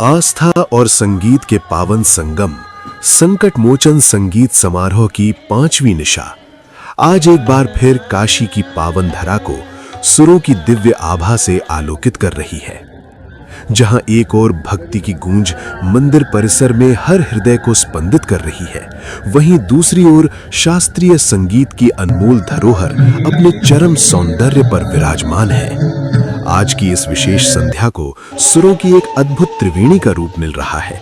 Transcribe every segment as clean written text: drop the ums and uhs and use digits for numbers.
आस्था और संगीत के पावन संगम संकट मोचन संगीत समारोह की 5वीं निशा आज एक बार फिर काशी की पावन धरा को सुरों की दिव्य आभा से आलोकित कर रही है। जहां एक ओर भक्ति की गूंज मंदिर परिसर में हर हृदय को स्पंदित कर रही है, वहीं दूसरी ओर शास्त्रीय संगीत की अनमोल धरोहर अपने चरम सौंदर्य पर विराजमान है। आज की इस विशेष संध्या को सुरों की एक अद्भुत त्रिवेणी का रूप मिल रहा है।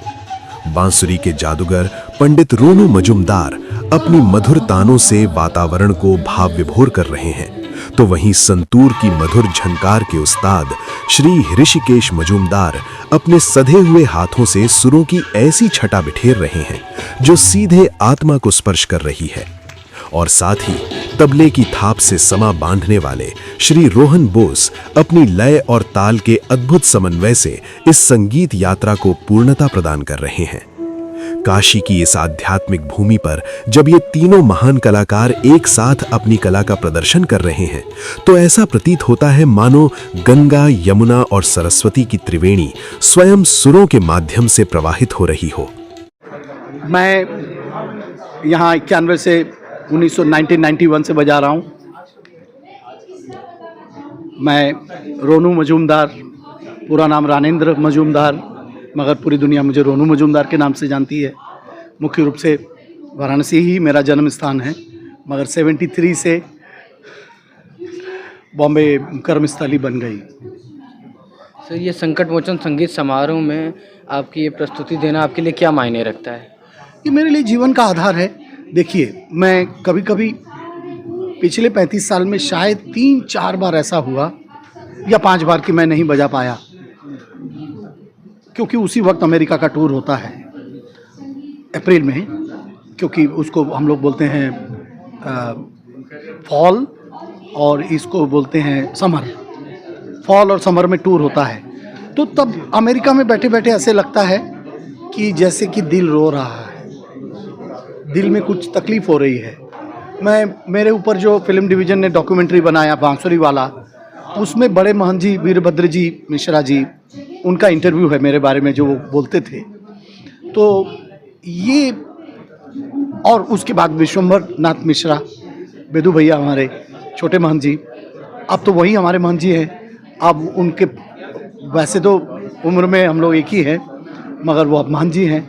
बांसुरी के जादूगर पंडित रोनू मजूमदार अपनी मधुर तानों से वातावरण को भाव विभोर कर रहे हैं, तो वहीं संतूर की मधुर झनकार के उस्ताद श्री ऋषिकेश मजूमदार अपने सधे हुए हाथों से सुरों की ऐसी छटा बिखेर रहे हैं जो सीधे आत्मा को स्पर्श कर रही है। और साथ ही तबले की थाप से समा बांधने वाले श्री रोहन बोस अपनी लय और ताल के अद्भुत समन्वय से इस संगीत यात्रा को पूर्णता प्रदान कर रहे हैं। काशी की इस आध्यात्मिक भूमि पर जब ये तीनों महान कलाकार एक साथ अपनी कला का प्रदर्शन कर रहे हैं, तो ऐसा प्रतीत होता है मानो गंगा, यमुना और सरस्वती की त्रिवेणी स्वयं सुरों के माध्यम से प्रवाहित हो रही हो। मैं यहाँ 91 से 1991 से बजा रहा हूँ। मैं रोनू मजूमदार, पूरा नाम रानेंद्र मजूमदार, मगर पूरी दुनिया मुझे रोनू मजूमदार के नाम से जानती है। मुख्य रूप से वाराणसी ही मेरा जन्म स्थान है, मगर 73 से बॉम्बे कर्मस्थली बन गई। सर, ये संकट मोचन संगीत समारोह में आपकी ये प्रस्तुति देना आपके लिए क्या मायने रखता है? ये मेरे लिए जीवन का आधार है। देखिए, मैं कभी कभी पिछले 35 साल में शायद 3-4 बार ऐसा हुआ या 5 बार कि मैं नहीं बजा पाया, क्योंकि उसी वक्त अमेरिका का टूर होता है अप्रैल में, क्योंकि उसको हम लोग बोलते हैं फॉल और इसको बोलते हैं समर। फॉल और समर में टूर होता है, तो तब अमेरिका में बैठे बैठे ऐसे लगता है कि जैसे कि दिल रो रहा है, दिल में कुछ तकलीफ हो रही है। मेरे ऊपर जो फिल्म डिवीज़न ने डॉक्यूमेंट्री बनाया बांसुरी वाला, उसमें बड़े महंत जी वीरभद्र जी मिश्रा जी, उनका इंटरव्यू है मेरे बारे में जो वो बोलते थे। तो ये, और उसके बाद विश्वंभर नाथ मिश्रा, बेदू भैया हमारे छोटे महंत जी, अब तो वही हमारे महंत जी हैं। अब उनके, वैसे तो उम्र में हम लोग एक ही हैं, मगर वो अब महंत जी हैं,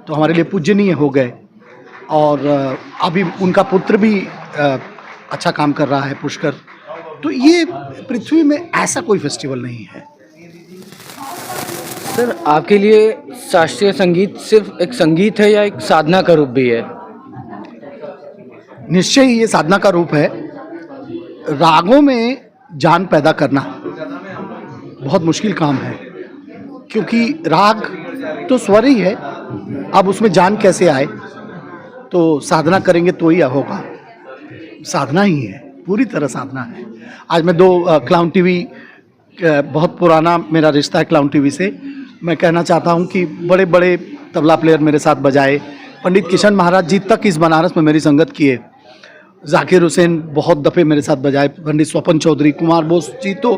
तो हमारे लिए पूजनीय हो गए। और अभी उनका पुत्र भी अच्छा काम कर रहा है, पुष्कर। तो ये पृथ्वी में ऐसा कोई फेस्टिवल नहीं है। सर, आपके लिए शास्त्रीय संगीत सिर्फ एक संगीत है या एक साधना का रूप भी है? निश्चय ही ये साधना का रूप है। रागों में जान पैदा करना बहुत मुश्किल काम है, क्योंकि राग तो स्वर ही है, अब उसमें जान कैसे आए? तो साधना करेंगे तो ही होगा। साधना ही है, पूरी तरह साधना है। आज मैं 2 क्लाउन टीवी, बहुत पुराना मेरा रिश्ता है क्लाउन टीवी से। मैं कहना चाहता हूं कि बड़े बड़े तबला प्लेयर मेरे साथ बजाए। पंडित किशन महाराज जी तक इस बनारस में मेरी संगत किए। जाकिर हुसैन बहुत दफ़े मेरे साथ बजाए। पंडित स्वपन चौधरी, कुमार बोस जी तो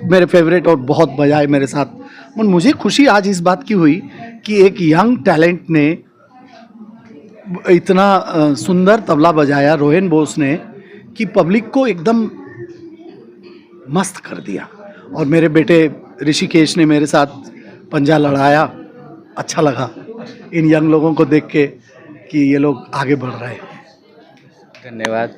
मेरे फेवरेट और बहुत बजाए मेरे साथ। मुझे खुशी आज इस बात की हुई कि एक यंग टैलेंट ने इतना सुंदर तबला बजाया, रोहन बोस ने, कि पब्लिक को एकदम मस्त कर दिया। और मेरे बेटे ऋषिकेश ने मेरे साथ पंजा लड़ाया। अच्छा लगा इन यंग लोगों को देख के कि ये लोग आगे बढ़ रहे हैं। धन्यवाद।